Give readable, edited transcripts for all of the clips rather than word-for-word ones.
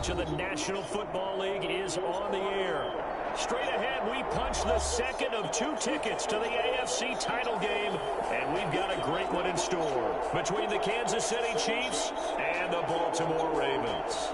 coverage of the National Football League is on the air. Straight ahead, we punch the second of 2 tickets to the AFC title game, and we've got a great one in store between the Kansas City Chiefs and the Baltimore Ravens.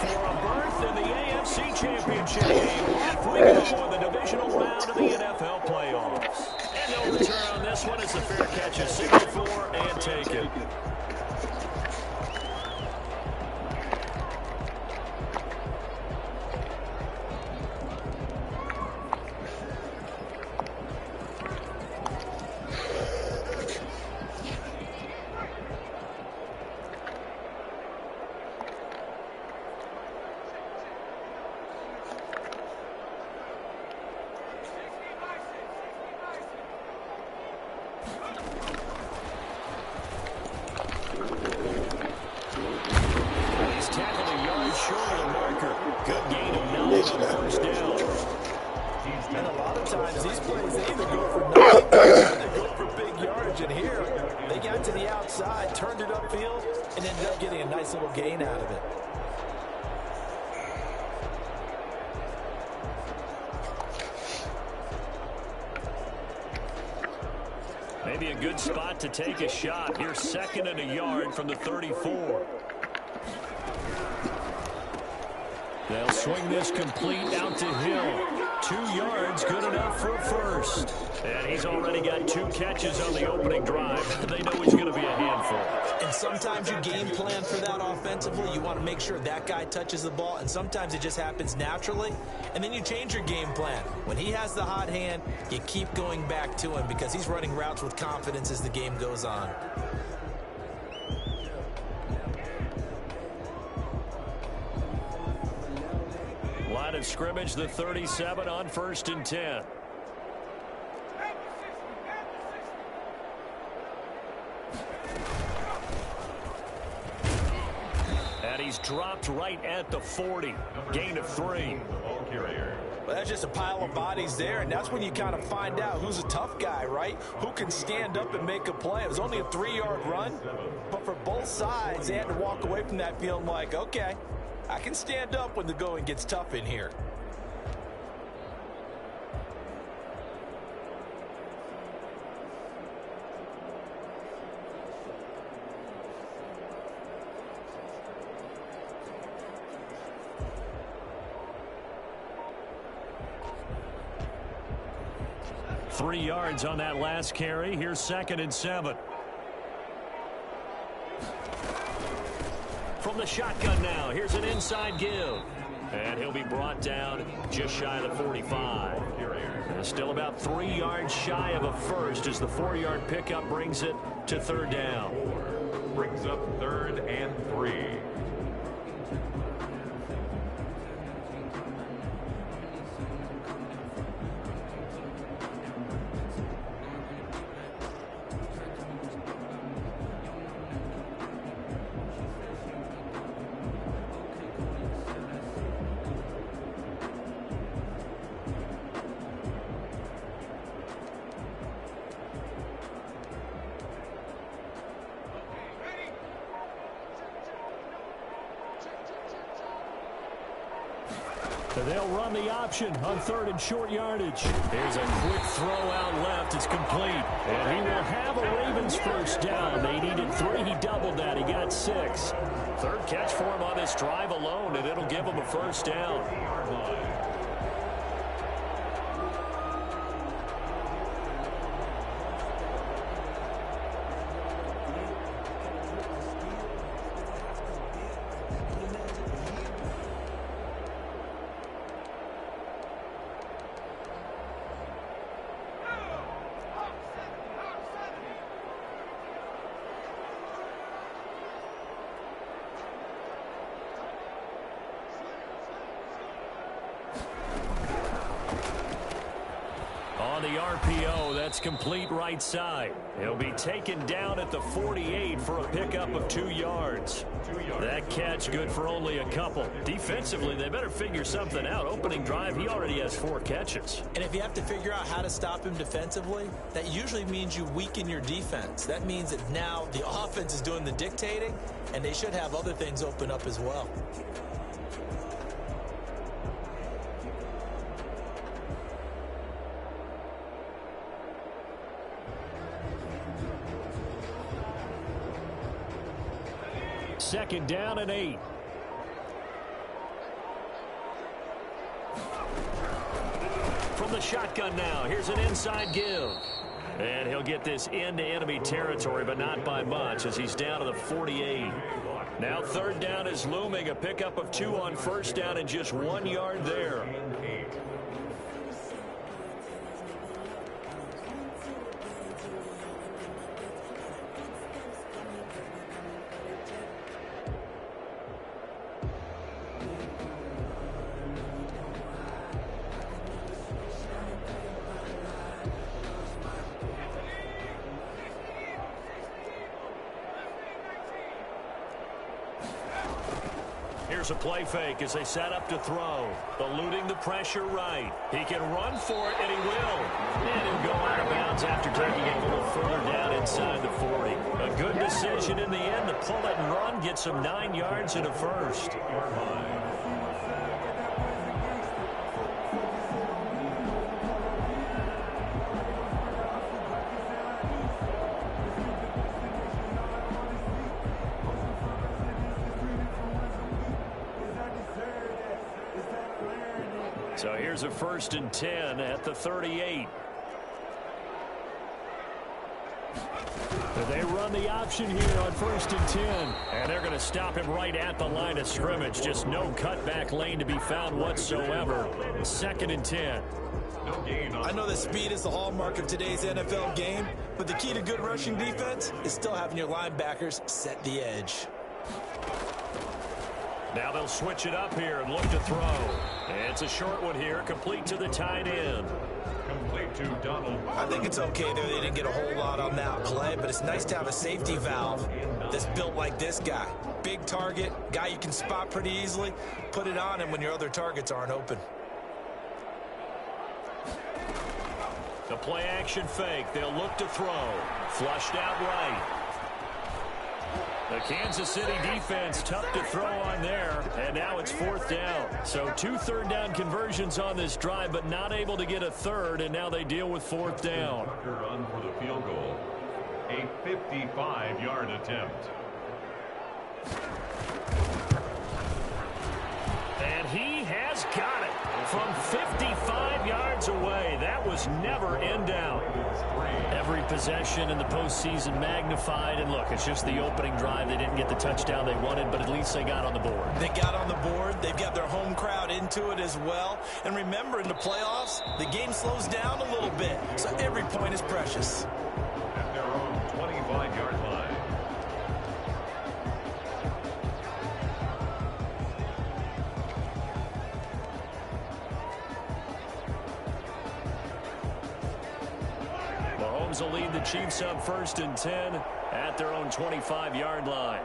For a berth in the AFC Championship game, off we go in the divisional round of the NFL playoffs. And they'll return on this one as the fair catch is signaled for and taken. And a lot of times these plays, they either go for nothing or they go for big yardage. And here, they got to the outside, turned it upfield, and ended up getting a nice little gain out of it. Maybe a good spot to take a shot. Here's 2nd and a yard from the 34. They'll swing this complete out to Hill. 2 yards, good enough for a first. And he's already got 2 catches on the opening drive. They know he's going to be a handful. And sometimes you game plan for that offensively. You want to make sure that guy touches the ball. And sometimes it just happens naturally. And then you change your game plan. When he has the hot hand, you keep going back to him because he's running routes with confidence as the game goes on. Line of scrimmage, the 37 on 1st and 10. And he's dropped right at the 40. Gain of 3. Well, that's just a pile of bodies there, and that's when you kind of find out who's a tough guy, right? Who can stand up and make a play. It was only a 3-yard run, but for both sides, they had to walk away from that feeling like, okay, I can stand up when the going gets tough in here. Three yards on that last carry. Here's 2nd and 7. From the shotgun now, here's an inside give. And he'll be brought down just shy of the 45. And still about 3 yards shy of a first as the 4-yard pickup brings it to 3rd down. Brings up 3rd and 3. They'll run the option on 3rd and short yardage. Here's a quick throw out left. It's complete. And he will have a Ravens first down. They needed 3. He doubled that. He got 6. 3rd catch for him on this drive alone, and it'll give him a first down. RPO. That's complete right side. He'll be taken down at the 48 for a pickup of 2 yards. That catch good for only a couple. Defensively, they better figure something out. Opening drive, he already has 4 catches. And if you have to figure out how to stop him defensively, that usually means you weaken your defense. That means that now the offense is doing the dictating, and they should have other things open up as well. Second down and 8. From the shotgun now, here's an inside give. And he'll get this into enemy territory, but not by much as he's down to the 48. Now third down is looming, a pickup of 2 on first down and just 1 yard there. Here's a play fake as they set up to throw. Eluding the pressure right. He can run for it, and he will. And he'll go out of bounds after taking it a little further down inside the 40. A good decision in the end to pull it and run, get some 9 yards and a first. So here's a 1st and 10 at the 38. They run the option here on 1st and 10. And they're going to stop him right at the line of scrimmage. Just no cutback lane to be found whatsoever. 2nd and 10. I know that speed is the hallmark of today's NFL game, but the key to good rushing defense is still having your linebackers set the edge. Now they'll switch it up here and look to throw. It's a short one here, complete to the tight end. Complete to Donald. I think it's okay there. They didn't get a whole lot on that play, but it's nice to have a safety valve that's built like this guy. Big target, guy you can spot pretty easily. Put it on him when your other targets aren't open. The play action fake. They'll look to throw. Flushed out right. The Kansas City defense tough to throw on there, and now it's 4th down. So 2 third-down conversions on this drive, but not able to get a third, and now they deal with 4th down. Run for the field goal. A 55-yard attempt. And he has got it from 55 yards away. That was never in doubt. Every possession in the postseason magnified. And look, it's just the opening drive. They didn't get the touchdown they wanted, but at least they got on the board. They got on the board. They've got their home crowd into it as well. And remember, in the playoffs, the game slows down a little bit. So every point is precious. At their own 25-yard line. Mahomes will lead the Chiefs up 1st and 10 at their own 25-yard line.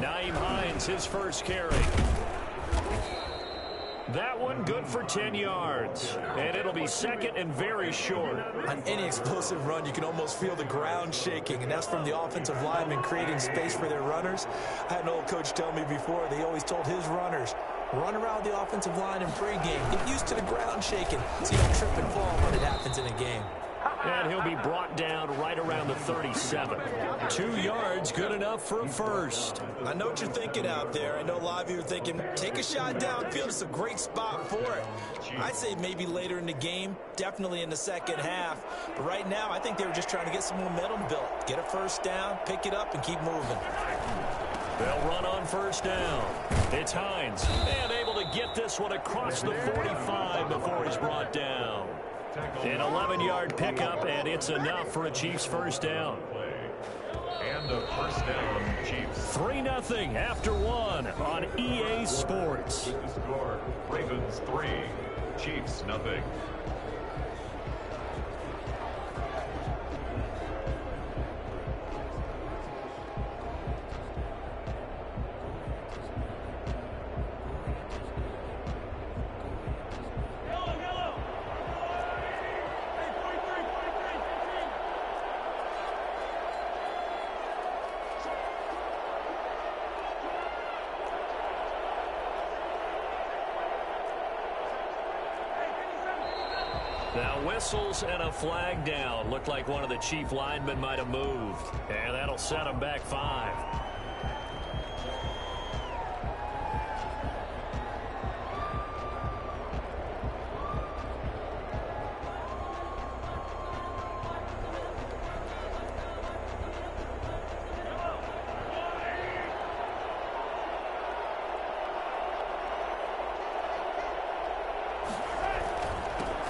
Nyheim Hines, his first carry. That one good for 10 yards. And it'll be 2nd and very short. On any explosive run, you can almost feel the ground shaking, and that's from the offensive linemen creating space for their runners. I had an old coach tell me before, they always told his runners, run around the offensive line in pregame. Get used to the ground shaking so you don't trip and fall when it happens in a game. And he'll be brought down right around the 37. 2 yards, good enough for a first. I know what you're thinking out there. I know a lot of you are thinking, take a shot downfield. It's a great spot for it. I'd say maybe later in the game, definitely in the second half. But right now, I think they were just trying to get some momentum built. Get a first down, pick it up, and keep moving. They'll run on first down. It's Hines, and able to get this one across the 45 before he's brought down. An 11-yard pickup, and it's enough for a Chiefs first down. And a first down, Chiefs. 3-0 after one on EA Sports. The score, Ravens 3, Chiefs 0. Now whistles and a flag down. Looked like one of the Chief linemen might have moved. And that'll set him back 5.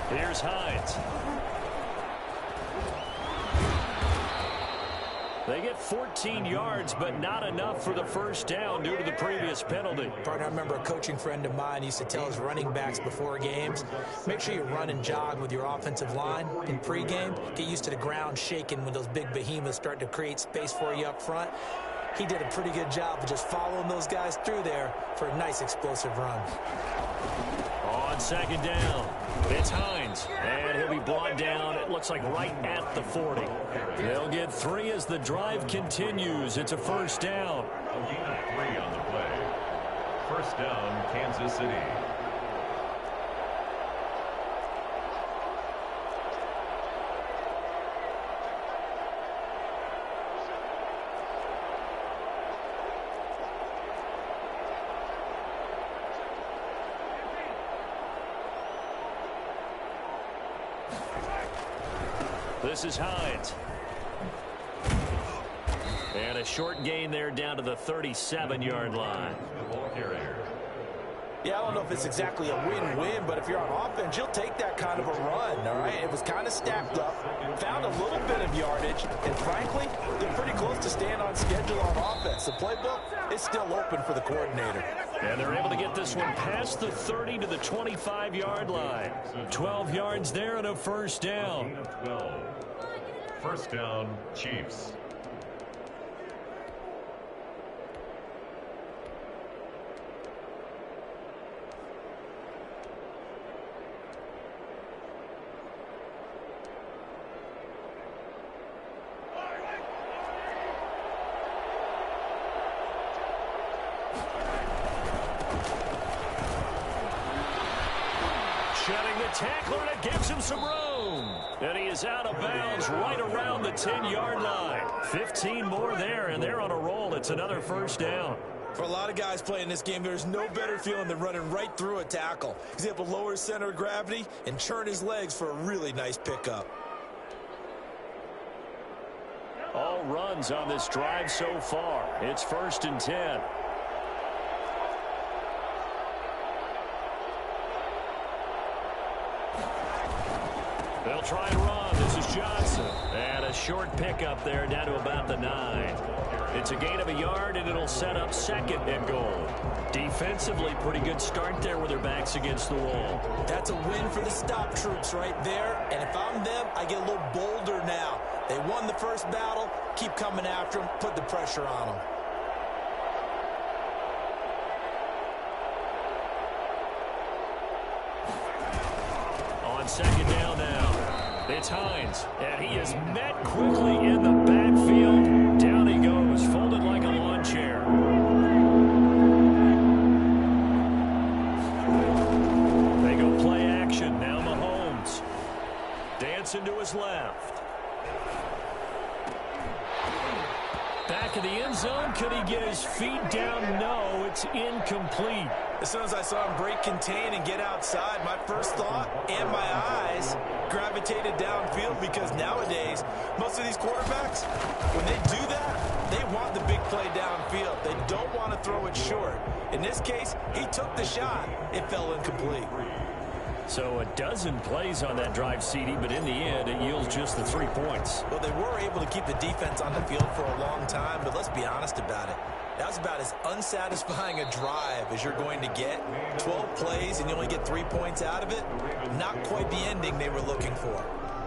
Here's Hines. They get 14 yards, but not enough for the first down due to the previous penalty. Partner, I remember a coaching friend of mine used to tell his running backs before games, make sure you run and jog with your offensive line in pregame. Get used to the ground shaking when those big behemoths start to create space for you up front. He did a pretty good job of just following those guys through there for a nice explosive run. On second down, it's Hines, and he'll be brought down, it looks like right at the 40. They'll get 3 as the drive continues. It's a first down. A gain of 3 on the play. First down, Kansas City. This is Hines. And a short gain there down to the 37-yard line. The ball carrier. Yeah, I don't know if it's exactly a win-win, but if you're on offense, you'll take that kind of a run, all right? It was kind of stacked up, found a little bit of yardage, and frankly, they're pretty close to staying on schedule on offense. The playbook is still open for the coordinator. And they're able to get this one past the 30 to the 25-yard line. 12 yards there and a first down. Gain of 12. First down, Chiefs. Shedding the tackler, and it gives him some room. And he is out of bounds right around the 10-yard line. 15 more there, and they're on a roll. It's another first down. For a lot of guys playing this game, there's no better feeling than running right through a tackle. He's able to lower his center of gravity and churn his legs for a really nice pickup. All runs on this drive so far. It's 1st and 10. They'll try and run. This is Johnson. And a short pickup there down to about the 9. It's a gain of a yard, and it'll set up 2nd and goal. Defensively, pretty good start there with their backs against the wall. That's a win for the stop troops right there. And if I'm them, I get a little bolder now. They won the first battle. Keep coming after them. Put the pressure on them. On second down now, it's Hines, and he is met quickly in the backfield. Down he goes, folded like a lawn chair. They go play action. Now Mahomes. Dancing to his left. Back in the end zone. Could he get his feet down? No, it's incomplete. As soon as I saw him break contain and get outside, my first thought and my eye guys gravitated downfield because nowadays, most of these quarterbacks, when they do that, they want the big play downfield. They don't want to throw it short. In this case, he took the shot. It fell incomplete. So a dozen plays on that drive, CD, but in the end, it yields just the 3 points. Well, they were able to keep the defense on the field for a long time, but let's be honest about it. That was about as unsatisfying a drive as you're going to get. 12 plays and you only get 3 points out of it. Not quite the ending they were looking for.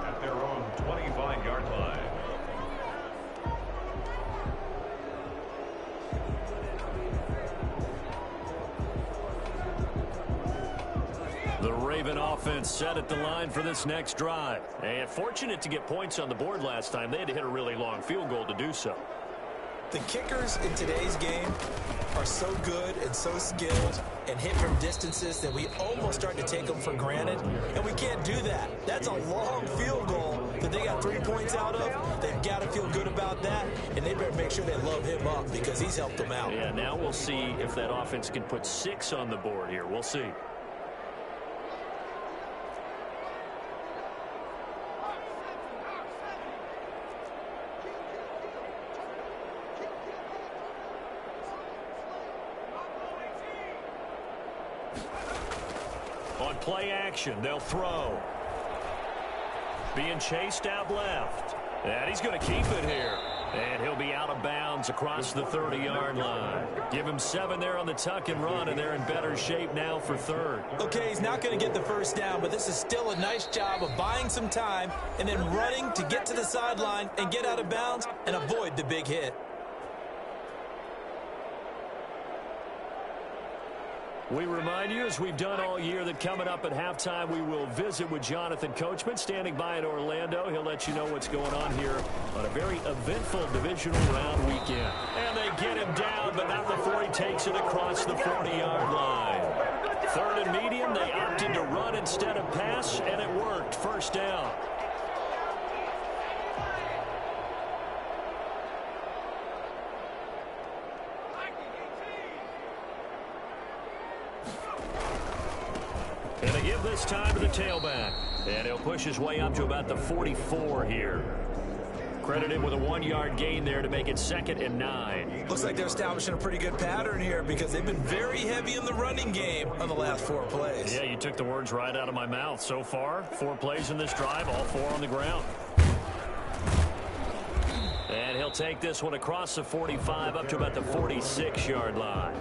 At their own 25-yard line. The Raven offense set at the line for this next drive. And fortunate to get points on the board last time. They had to hit a really long field goal to do so. The kickers in today's game are so good and so skilled and hit from distances that we almost start to take them for granted, and we can't do that. That's a long field goal that they got 3 points out of. They've got to feel good about that, and they better make sure they love him up because he's helped them out. Yeah, now we'll see if that offense can put 6 on the board here. We'll see. On play action, they'll throw. Being chased out left. And he's going to keep it here. And he'll be out of bounds across the 30-yard line. Give him 7 there on the tuck and run, and they're in better shape now for third. Okay, he's not going to get the first down, but this is still a nice job of buying some time and then running to get to the sideline and get out of bounds and avoid the big hit. We remind you, as we've done all year, that coming up at halftime, we will visit with Jonathan Coachman, standing by in Orlando. He'll let you know what's going on here on a very eventful divisional round weekend. And they get him down, but not before he takes it across the 40-yard line. Third and medium, they opted to run instead of pass, and it worked. First down. And they give this time to the tailback. And he'll push his way up to about the 44 here. Credited with a 1-yard gain there to make it 2nd and 9. Looks like they're establishing a pretty good pattern here because they've been very heavy in the running game on the last 4 plays. Yeah, you took the words right out of my mouth. So far, 4 plays in this drive, all 4 on the ground. And he'll take this one across the 45 up to about the 46-yard line.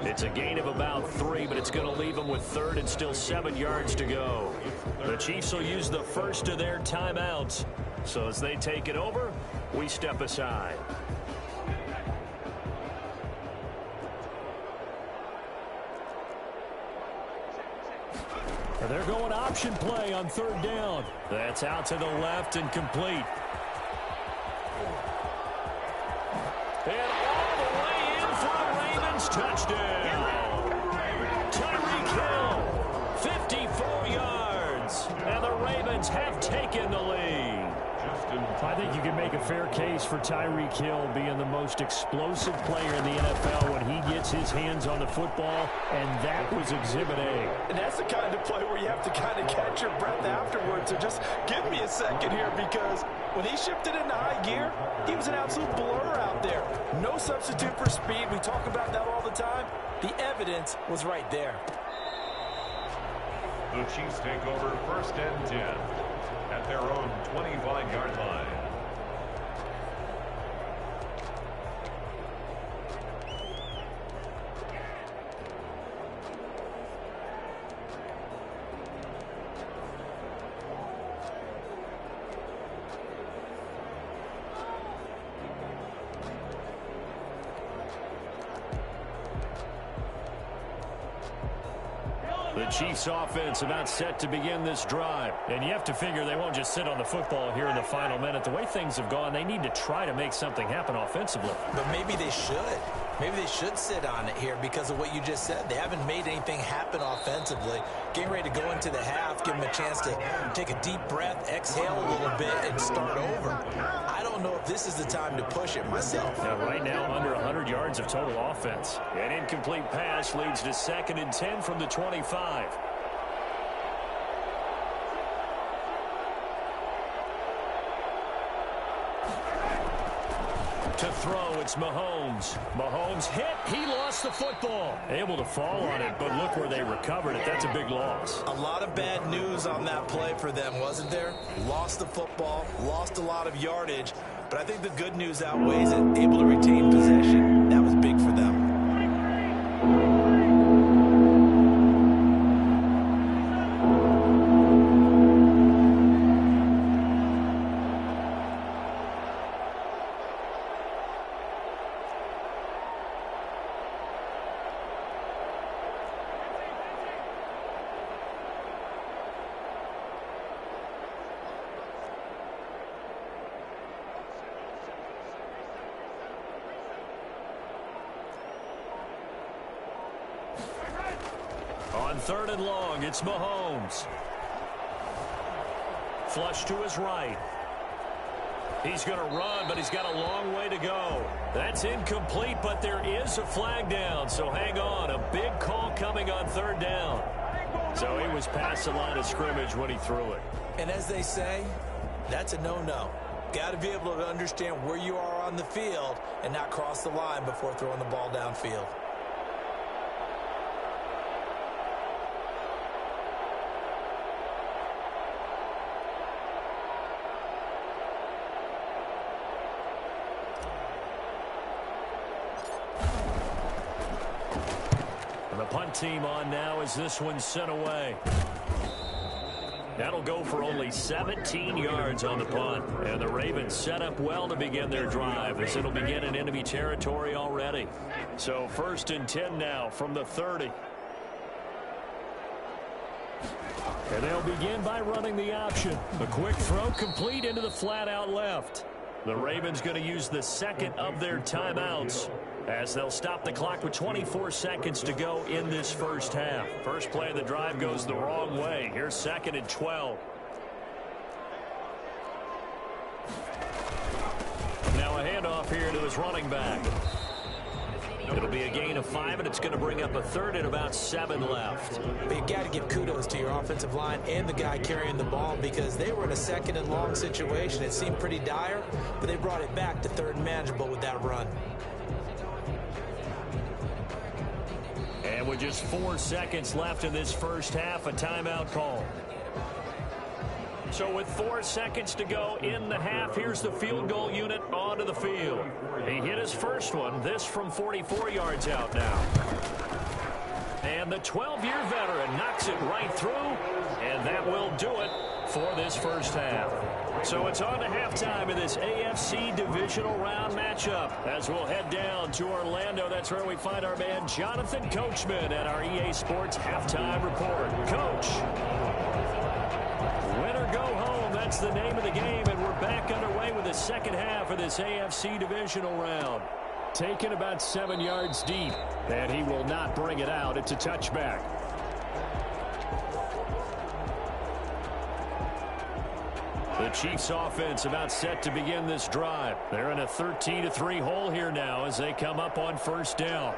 It's a gain of about 3, but it's going to leave them with 3rd and still 7 yards to go. The Chiefs will use the first of their timeouts. So as they take it over, we step aside. They're going option play on 3rd down. That's out to the left and complete. And all the way in for the Ravens. Touchdown. Tyreek Hill, 54 yards. And the Ravens have taken the lead. I think you can make a fair case for Tyreek Hill being the most explosive player in the NFL when he gets his hands on the football, and that was Exhibit A. And that's the kind of play where you have to kind of catch your breath afterwards. So just give me a second here because when he shifted into high gear, he was an absolute blur out there. No substitute for speed. We talk about that all the time. The evidence was right there. The Chiefs take over 1st and 10 at their own 25-yard line. The Chiefs offense about set to begin this drive. And you have to figure they won't just sit on the football here in the final minute. The way things have gone, they need to try to make something happen offensively. But maybe they should. Maybe they should sit on it here because of what you just said. They haven't made anything happen offensively. Getting ready to go into the half, give them a chance to take a deep breath, exhale a little bit, and start over. I don't know if this is the time to push it myself. Now, right now, under 100 yards of total offense. An incomplete pass leads to 2nd and 10 from the 25. To throw, it's Mahomes. Mahomes hit. He lost the football. Able to fall on it, but look where they recovered it. That's a big loss. A lot of bad news on that play for them, wasn't there? Lost the football, lost a lot of yardage, but I think the good news outweighs it. Able to retain possession. That was big for them. On 3rd and long, it's Mahomes. Flush to his right. He's going to run, but he's got a long way to go. That's incomplete, but there is a flag down, so hang on. A big call coming on 3rd down. So he was past the line of scrimmage when he threw it. And as they say, that's a no-no. Got to be able to understand where you are on the field and not cross the line before throwing the ball downfield. The punt team on now as this one's sent away. That'll go for only 17 yards on the punt. And the Ravens set up well to begin their drive as it'll begin in enemy territory already. So 1st and 10 now from the 30. And they'll begin by running the option. A quick throw complete into the flat out left. The Ravens going to use the second of their timeouts as they'll stop the clock with 24 seconds to go in this first half. First play of the drive goes the wrong way. Here's 2nd and 12. Now a handoff here to his running back. It'll be a gain of 5, and it's going to bring up a 3rd and about 7 left. But you got to give kudos to your offensive line and the guy carrying the ball because they were in a 2nd and long situation. It seemed pretty dire, but they brought it back to 3rd and manageable with that run. And with just 4 seconds left in this first half, a timeout call. So with 4 seconds to go in the half, here's the field goal unit onto the field. He hit his first one, this from 44 yards out now. And the 12-year veteran knocks it right through, and that will do it for this first half. So it's on to halftime in this AFC divisional round matchup as we'll head down to Orlando. That's where we find our man Jonathan Coachman at our EA Sports Halftime Report. Coach. Win or go home, that's the name of the game, and we're back underway with the second half of this AFC divisional round. Taken about 7 yards deep, and he will not bring it out. It's a touchback. The Chiefs offense about set to begin this drive. They're in a 13-3 hole here now as they come up on 1st down.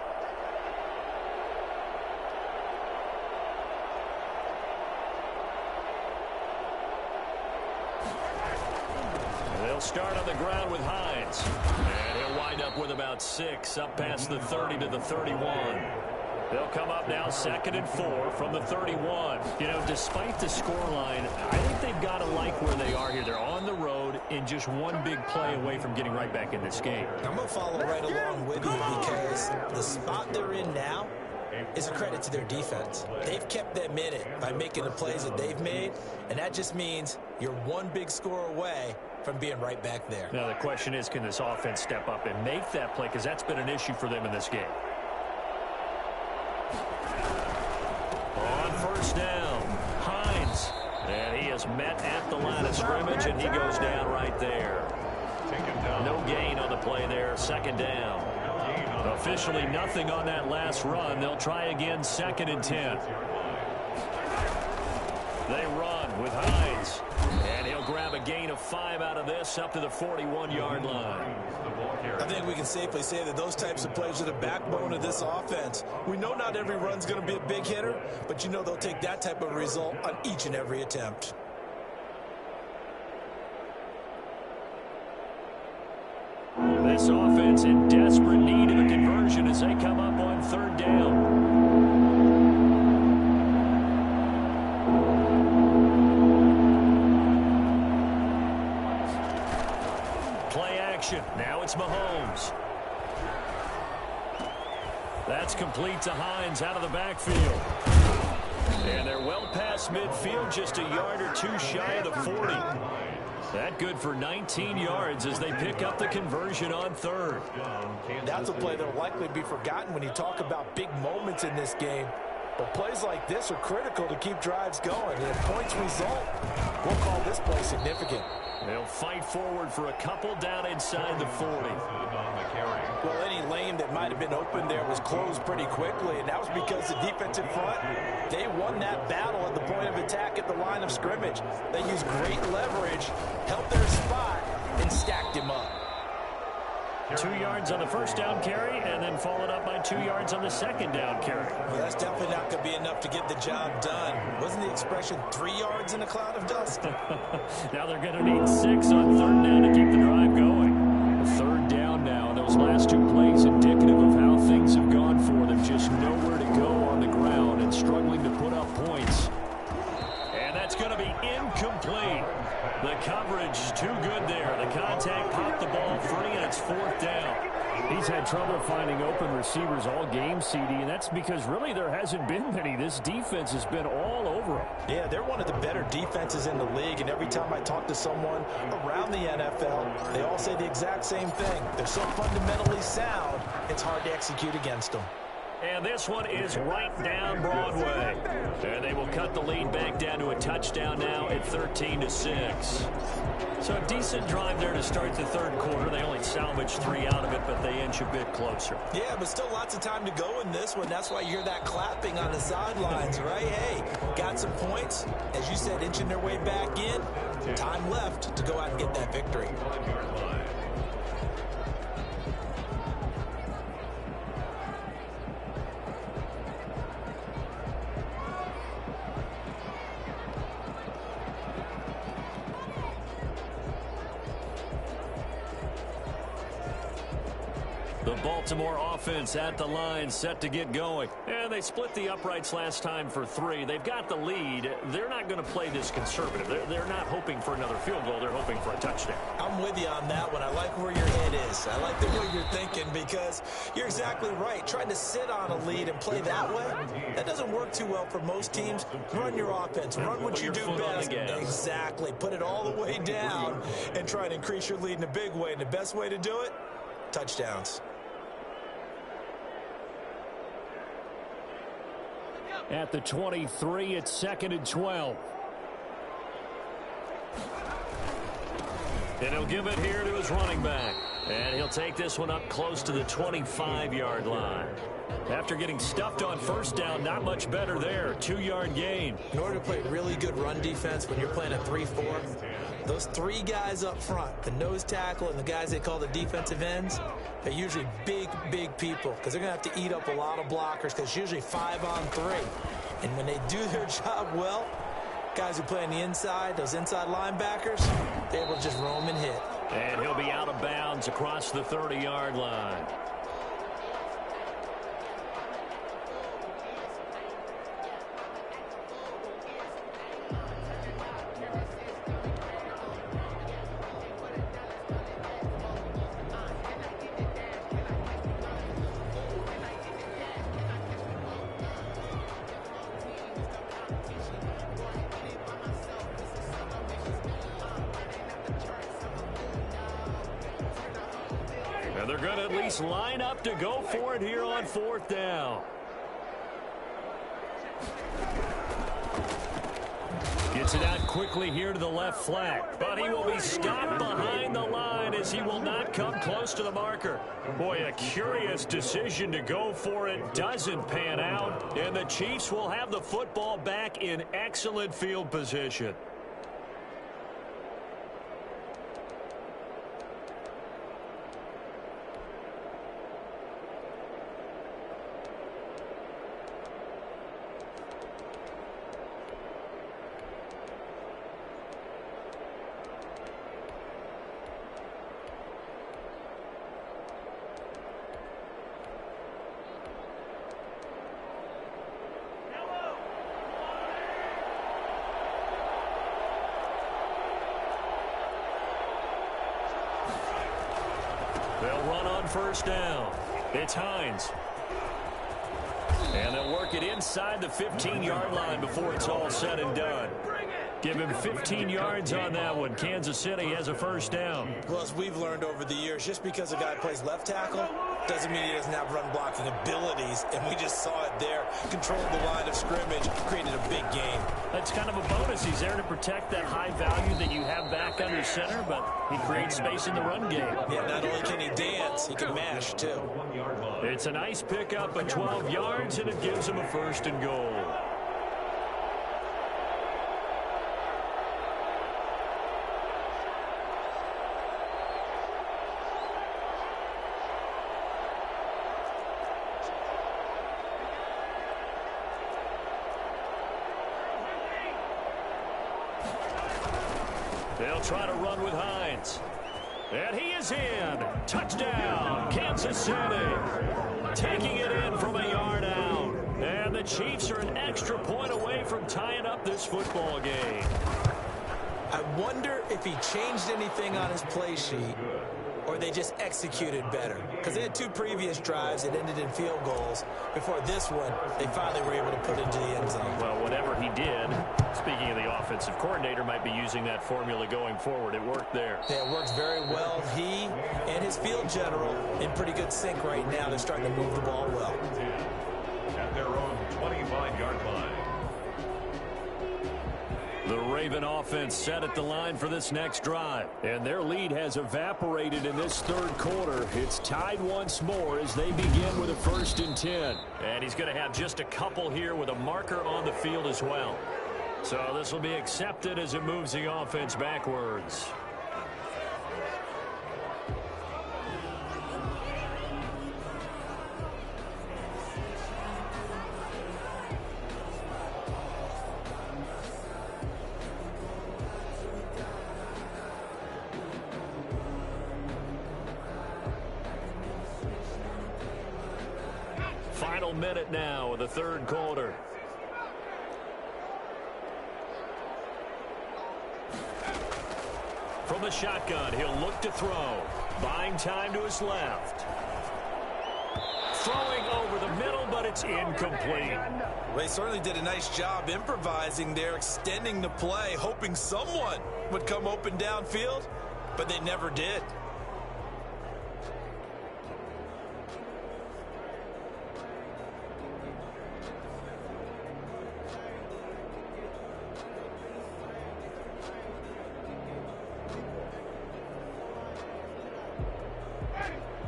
They'll start on the ground with Hines. And he'll wind up with about 6 up past the 30 to the 31. They'll come up now 2nd and 4 from the 31. You know, despite the scoreline, I think they've got to like where they are here. They're on the road and just one big play away from getting right back in this game. I'm going to follow right along with you because the spot they're in now is a credit to their defense. They've kept them in it by making the plays that they've made, and that just means you're one big score away from being right back there. Now the question is, can this offense step up and make that play? Because that's been an issue for them in this game. On 1st down, Hines. And he is met at the line of scrimmage, and he goes down right there. No gain on the play there, 2nd down. Officially nothing on that last run. They'll try again, 2nd and 10. They run with Hines. And he'll grab a gain of 5 out of this up to the 41-yard line. I think we can safely say that those types of plays are the backbone of this offense. We know not every run's going to be a big hitter, but you know they'll take that type of result on each and every attempt. This offense defense in desperate need of a conversion as they come up on third down. Play action. Now it's Mahomes. That's complete to Hines out of the backfield. And they're well past midfield, just a yard or two shy of the 40. That good for 19 yards as they pick up the conversion on third. That's a play that will likely be forgotten when you talk about big moments in this game. But plays like this are critical to keep drives going. And if points result, we'll call this play significant. They'll fight forward for a couple down inside the 40. Well, any lane that might have been open there was closed pretty quickly, and that was because the defensive front, they won that battle at the point of attack at the line of scrimmage. They used great leverage, held their spot, and stacked him up. 2 yards on the first down carry, and then followed up by 2 yards on the second down carry. Well, that's definitely not going to be enough to get the job done. Wasn't the expression 3 yards in a cloud of dust? Now they're going to need 6 on third down to keep the drive going. Third down now, and those last 2 plays indicative of how things have gone for them. Just nowhere to go on the ground and struggling to put up points. And that's going to be incomplete. The coverage too good there. The contact popped the ball free, and it's fourth down. He's had trouble finding open receivers all game, CD, and that's because really there hasn't been many. This defense has been all over him. Yeah, they're one of the better defenses in the league, and every time I talk to someone around the NFL, they all say the exact same thing. They're so fundamentally sound, it's hard to execute against them. And this one is right down Broadway. And they will cut the lead back down to a touchdown now at 13-6. So a decent drive there to start the third quarter. They only salvaged 3 out of it, but they inch a bit closer. Yeah, but still lots of time to go in this one. That's why you hear that clapping on the sidelines, right? Hey, got some points. As you said, inching their way back in. Time left to go out and get that victory. The Baltimore offense at the line, set to get going. And they split the uprights last time for 3. They've got the lead. They're not going to play this conservative. They're not hoping for another field goal. They're hoping for a touchdown. I'm with you on that one. I like where your head is. I like the way you're thinking because you're exactly right. Trying to sit on a lead and play that way, that doesn't work too well for most teams. Run your offense. Run what you do best. Exactly. Put it all the way down and try to increase your lead in a big way. And the best way to do it, touchdowns. At the 23, it's 2nd and 12. And he'll give it here to his running back. And he'll take this one up close to the 25-yard line. After getting stuffed on first down, not much better there. 2-yard gain. In order to play really good run defense when you're playing a 3-4, those 3 guys up front, the nose tackle and the guys they call the defensive ends, they're usually big, big people because they're going to have to eat up a lot of blockers because it's usually 5 on 3. And when they do their job well, guys who play on the inside, those inside linebackers, they're able to just roam and hit. And he'll be out of bounds across the 30-yard line. And they're going to at least line up to go for it here on 4th down. Gets it out quickly here to the left flat. But he will be stopped behind the line as he will not come close to the marker. Boy, a curious decision to go for it. Doesn't pan out. And the Chiefs will have the football back in excellent field position. They'll run on first down. It's Hines. And they'll work it inside the 15-yard line before it's all said and done. Give him 15 yards on that one. Kansas City has a first down. Well, as we've learned over the years, just because a guy plays left tackle doesn't mean he doesn't have run blocking abilities. And we just saw it there. Controlled the line of scrimmage, created a big game. That's kind of a bonus. He's there to protect that high value that you have back under center, but he creates space in the run game. Yeah, not only can he dance, he can mash, too. It's a nice pickup of 12 yards, and it gives him a first and goal. They'll try to run with Hines. And he is in. Touchdown, Kansas City. Taking it in from a yard out. And the Chiefs are an extra point away from tying up this football game. I wonder if he changed anything on his play sheet or they just executed better. Because they had two previous drives that ended in field goals. Before this one, they finally were able to put it into the end zone. Well, whatever he did, speaking of the offensive coordinator, might be using that formula going forward. It worked there. Yeah, it works very well. He and his field general in pretty good sync right now. They're starting to move the ball well. At their own 25-yard line. The Raven offense set at the line for this next drive. And their lead has evaporated in this third quarter. It's tied once more as they begin with a 1st and 10. And he's going to have just a couple here with a marker on the field as well. So this will be accepted as it moves the offense backwards. Final minute now of the third quarter. From the shotgun, he'll look to throw. Buying time to his left. Throwing over the middle, but it's incomplete. Well, they certainly did a nice job improvising there, extending the play, hoping someone would come open downfield, but they never did.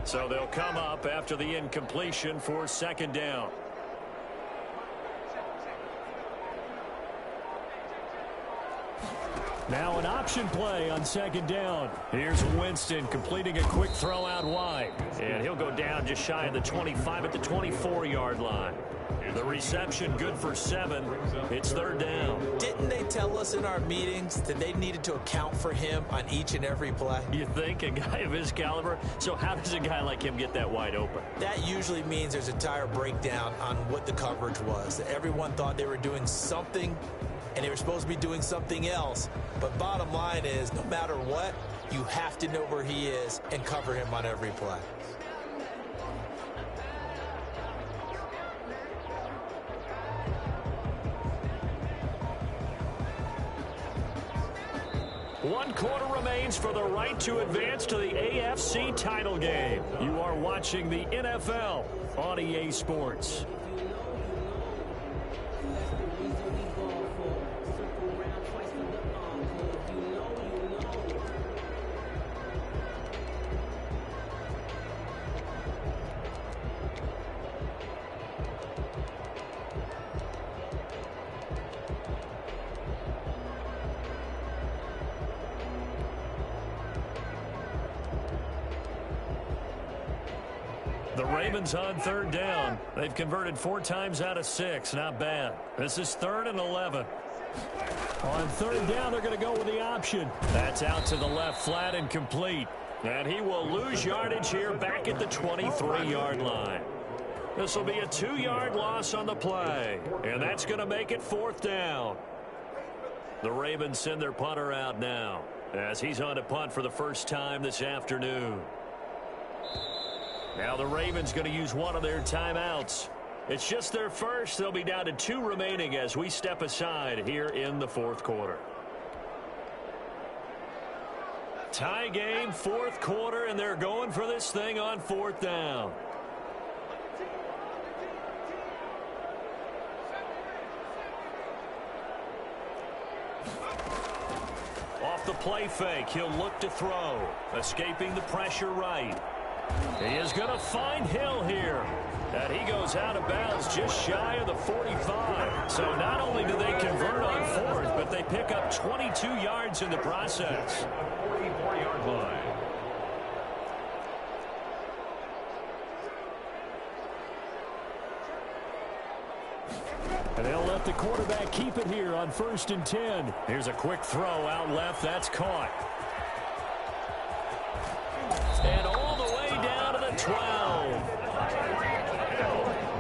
So they'll come up after the incompletion for 2nd down. Now an option play on 2nd down. Here's Winston completing a quick throw out wide. And he'll go down just shy of the 25 at the 24-yard line. The reception good for 7. It's 3rd down. Didn't they tell us in our meetings that they needed to account for him on each and every play? You think, a guy of his caliber? So how does a guy like him get that wide open? That usually means there's a entire breakdown on what the coverage was. That everyone thought they were doing something and they were supposed to be doing something else. But bottom line is, no matter what, you have to know where he is and cover him on every play. One quarter remains for the right to advance to the AFC title game. You are watching the NFL on EA Sports. The Ravens on 3rd down. They've converted 4 times out of 6. Not bad. This is 3rd and 11. On 3rd down, they're going to go with the option. That's out to the left, flat and complete. And he will lose yardage here back at the 23-yard line. This will be a 2-yard loss on the play. And that's going to make it 4th down. The Ravens send their punter out now as he's on to punt for the first time this afternoon. Now the Ravens going to use one of their timeouts. It's just their first. They'll be down to 2 remaining as we step aside here in the fourth quarter. Tie game, fourth quarter, and they're going for this thing on 4th down. Off the play fake, he'll look to throw. Escaping the pressure right. He is going to find Hill here. And he goes out of bounds just shy of the 45. So not only do they convert on 4th, but they pick up 22 yards in the process. 44-yard line. And they'll let the quarterback keep it here on 1st and 10. Here's a quick throw out left. That's caught. And all the way down to the 12.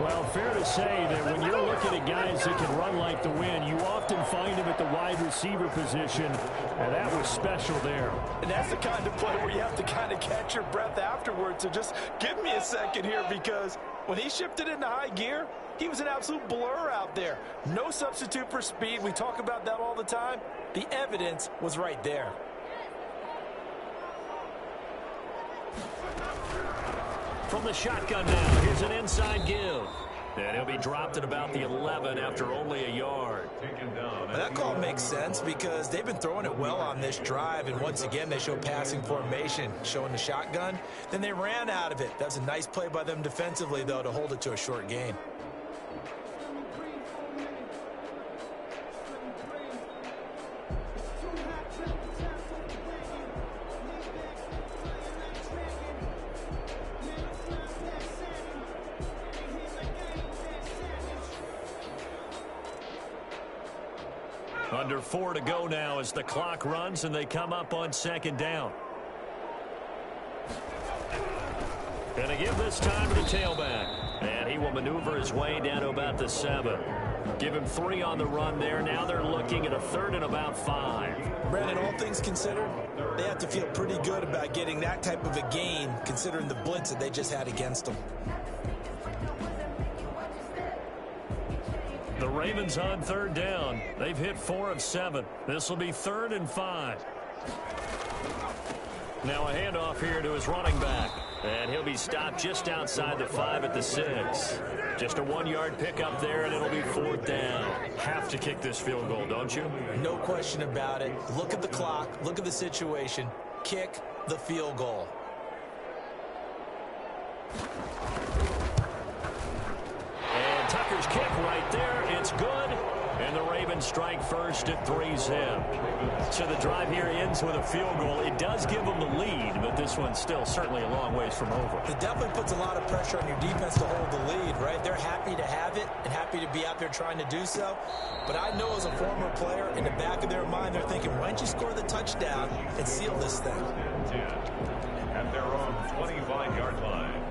Well, fair to say that when you're looking at guys that can run like the wind, you often find them at the wide receiver position, and that was special there. And that's the kind of play where you have to kind of catch your breath afterwards. So just give me a second here, because when he shifted into high gear, he was an absolute blur out there. No substitute for speed. We talk about that all the time. The evidence was right there. From the shotgun now, here's an inside give. And he'll be dropped at about the 11 after only a yard. That call makes sense because they've been throwing it well on this drive, and once again they show passing formation, showing the shotgun. Then they ran out of it. That's a nice play by them defensively, though, to hold it to a short gain. Under 4 to go now as the clock runs and they come up on 2nd down. Going to give this time to the tailback. And he will maneuver his way down to about the 7. Give him 3 on the run there. Now they're looking at a 3rd and about 5. Brandon, all things considered, they have to feel pretty good about getting that type of a gain, considering the blitz that they just had against them. The Ravens on 3rd down. They've hit 4 of 7. This will be 3rd and 5. Now a handoff here to his running back. And he'll be stopped just outside the 5 at the 6. Just a 1-yard pickup there, and it'll be 4th down. Have to kick this field goal, don't you? No question about it. Look at the clock. Look at the situation. Kick the field goal. And Tucker's kick right there. It's good. And the Ravens strike first at 3-zip. So the drive here ends with a field goal. It does give them the lead, but this one's still certainly a long ways from over. It definitely puts a lot of pressure on your defense to hold the lead, right? They're happy to have it and happy to be out there trying to do so. But I know as a former player, in the back of their mind, they're thinking, why don't you score the touchdown and seal this thing? At their own 25-yard line.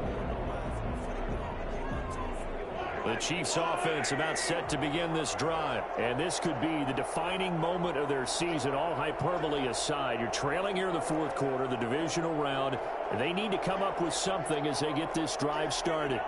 The Chiefs offense about set to begin this drive. And this could be the defining moment of their season, all hyperbole aside. You're trailing here in the 4th quarter, the divisional round. And they need to come up with something as they get this drive started.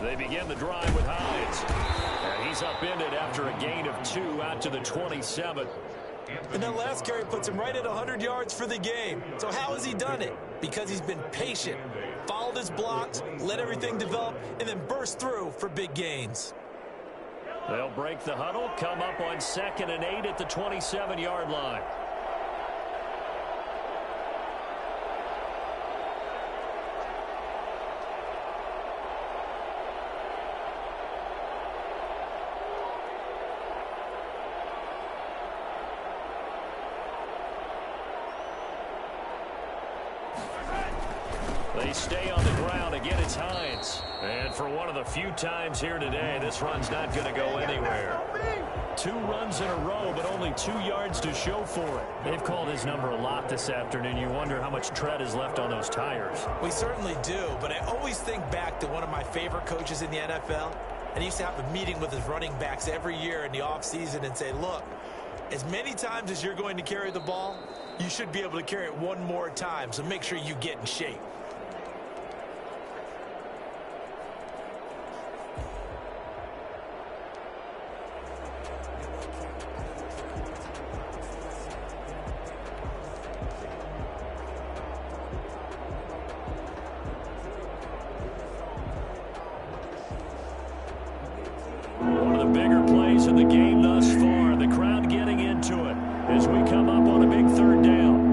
They begin the drive with Hines. And he's upended after a gain of 2 out to the 27. And that last carry puts him right at 100 yards for the game. So how has he done it? Because he's been patient, followed his blocks, let everything develop, and then burst through for big gains. They'll break the huddle, come up on 2nd and 8 at the 27-yard line. They stay on the ground. Again, it's Hines. And for one of the few times here today, this run's not going to go anywhere. 2 runs in a row, but only 2 yards to show for it. They've called his number a lot this afternoon. You wonder how much tread is left on those tires. We certainly do, but I always think back to one of my favorite coaches in the NFL. And he used to have a meeting with his running backs every year in the offseason and say, look, as many times as you're going to carry the ball, you should be able to carry it one more time, so make sure you get in shape. One of the bigger plays in the game thus far. The crowd getting into it as we come up on a big 3rd down.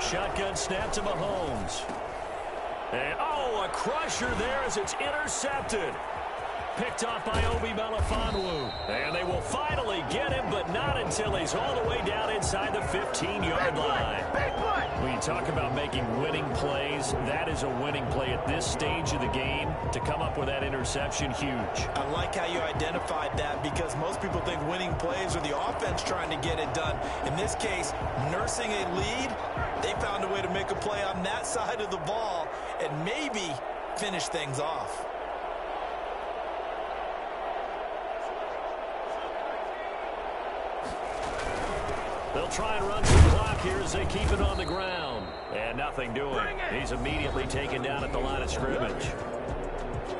Shotgun snap to Mahomes. And, oh, a crusher there as it's intercepted. Picked off by Obi Melifonwu. And they will finally get him, but not until he's all the way down inside the 15-yard line. When you talk about making winning plays, that is a winning play at this stage of the game. To come up with that interception, huge. I like how you identified that because most people think winning plays are the offense trying to get it done. In this case, nursing a lead, they found a way to make a play on that side of the ball and maybe finish things off. They'll try and run some clock here as they keep it on the ground. And nothing doing. He's immediately taken down at the line of scrimmage.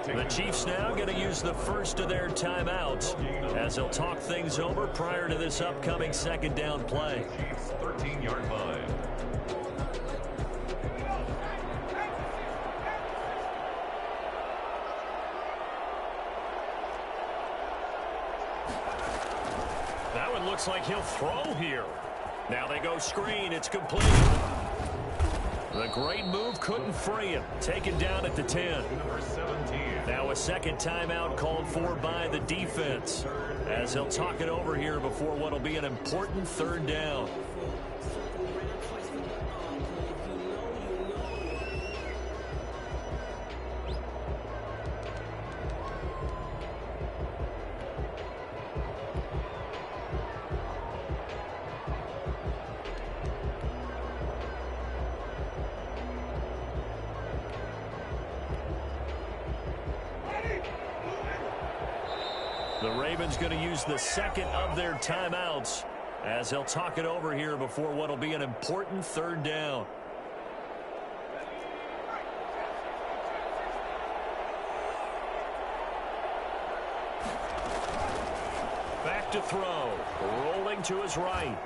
The Chiefs now going to use the first of their timeouts as they'll talk things over prior to this upcoming 2nd down play. 13-yard line. That one looks like he'll throw here. Now they go screen. It's complete. The great move couldn't free him. Taken down at the 10. Number 17. Now a 2nd timeout called for by the defense as they'll talk it over here before what will be an important 3rd down. The Ravens going to use the 2nd of their timeouts as they'll talk it over here before what will be an important 3rd down. Back to throw. Rolling to his right.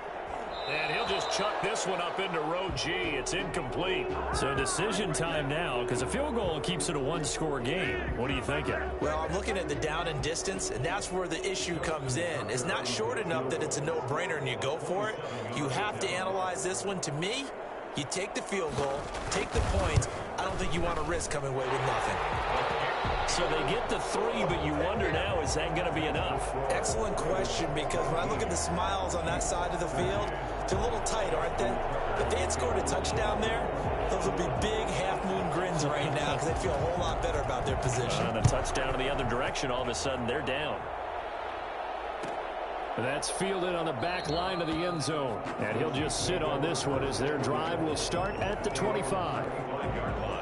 And he'll just chuck this one up into row G. It's incomplete. So decision time now because a field goal keeps it a 1-score game. What are you thinking? Well, I'm looking at the down and distance, and that's where the issue comes in. It's not short enough that it's a no-brainer and you go for it. You have to analyze this one. To me, you take the field goal, take the points. I don't think you want to risk coming away with nothing. So they get the 3, but you wonder now, is that going to be enough? Excellent question, because when I look at the smiles on that side of the field, they're a little tight, aren't they? If they had scored a touchdown there, those would be big half-moon grins right now because they feel a whole lot better about their position. And a touchdown in the other direction, all of a sudden they're down. That's fielded on the back line of the end zone. And he'll just sit on this one as their drive will start at the 25. 1-yard line.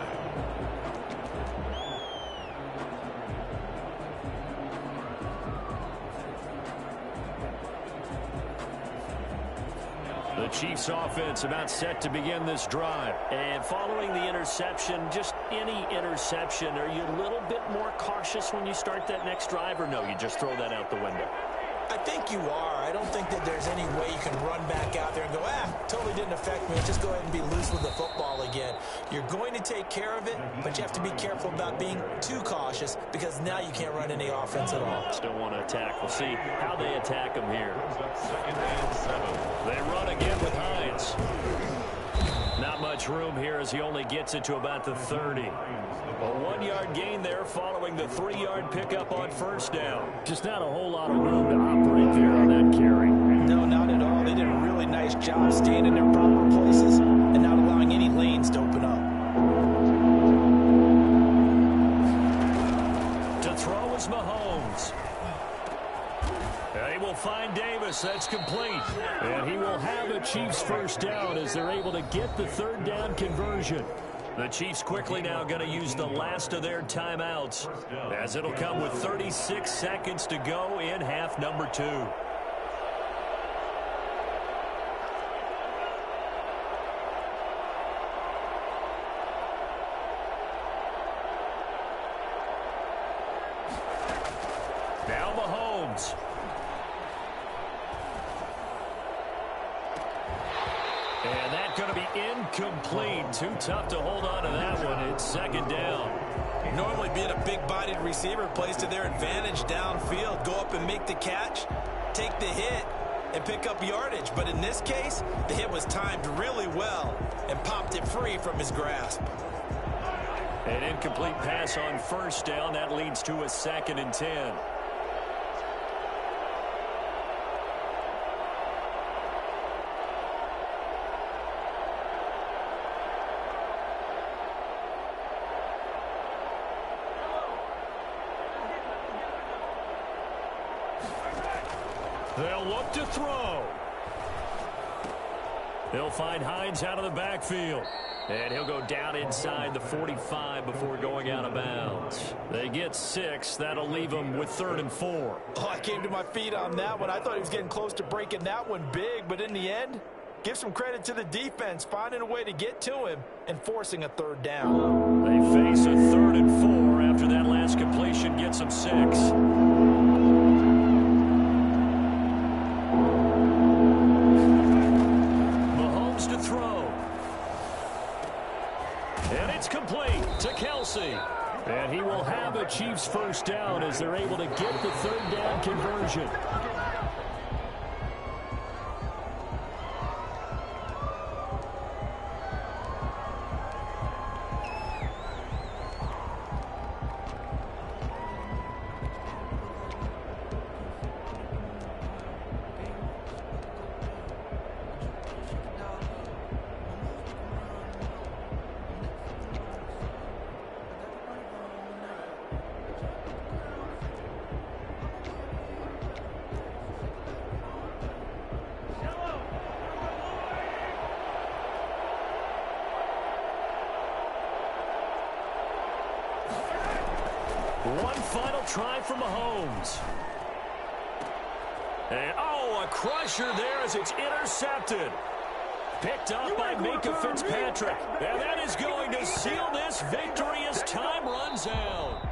The Chiefs offense about set to begin this drive. And following the interception, just any interception, are you a little bit more cautious when you start that next drive, or no, you just throw that out the window? I think you are. I don't think that there's any way you can run back out there and go, totally didn't affect me. Just go ahead and be loose with the football again. You're going to take care of it, but you have to be careful about being too cautious because now you can't run any offense at all. Still want to attack. We'll see how they attack them here. 2nd and 7. They run again with Hines. Not much room here as he only gets it to about the 30. A 1-yard gain there following the 3-yard pickup on first down. Just not a whole lot of room to operate there on that carry. No, not at all. They did a really nice job staying in their proper places and not allowing any lanes to open up. To throw is Mahomes. And he will find Davis. That's complete. And he will have a Chiefs first down as they're able to get the third down conversion. The Chiefs quickly now going to use the last of their timeouts, as it'll come with 36 seconds to go in half number 2. Now Mahomes. And that's going to be incomplete. Too tough to hold on to that one. It's second down. Normally being a big-bodied receiver plays to their advantage downfield. Go up and make the catch, take the hit, and pick up yardage. But in this case, the hit was timed really well and popped it free from his grasp. An incomplete pass on first down. That leads to a 2nd and 10. They'll look to throw. They'll find Hines out of the backfield. And he'll go down inside the 45 before going out of bounds. They get 6. That'll leave them with 3rd and 4. Oh, I came to my feet on that one. I thought he was getting close to breaking that one big, but in the end, give some credit to the defense, finding a way to get to him and forcing a 3rd down. They face a 3rd and 4 after that last completion gets them 6. To throw. And it's complete to Kelsey. And he will have a Chiefs first down as they're able to get the 3rd down conversion. One final try for Mahomes. And, a crusher there as it's intercepted. Picked up by Minkah Fitzpatrick. And that is going to seal this victory as time runs out.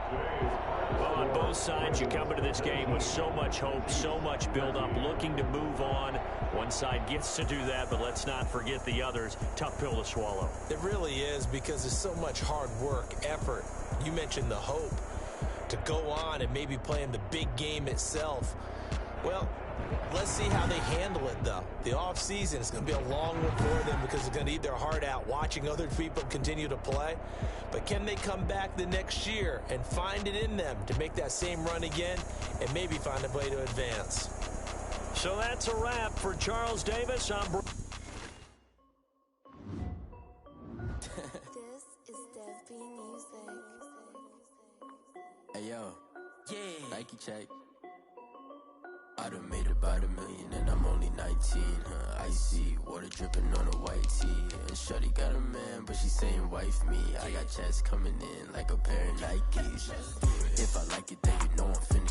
Well, on both sides, you come into this game with so much hope, so much build-up, looking to move on. One side gets to do that, but let's not forget the others. Tough pill to swallow. It really is, because there's so much hard work, effort. You mentioned the hope to go on and maybe play in the big game itself. Well, let's see how they handle it, though. The offseason is going to be a long one for them because they're going to eat their heart out watching other people continue to play. But can they come back the next year and find it in them to make that same run again and maybe find a way to advance? So that's a wrap for Charles Davis. I'm This is Dev B Music. Hey yo, yeah, Nike check. I done made about $1 million and I'm only 19, huh? Icy, water dripping on a white tee. And shorty got a man, but she saying wife me. I got checks coming in like a pair of Nikes. If I like it, then you know I'm finna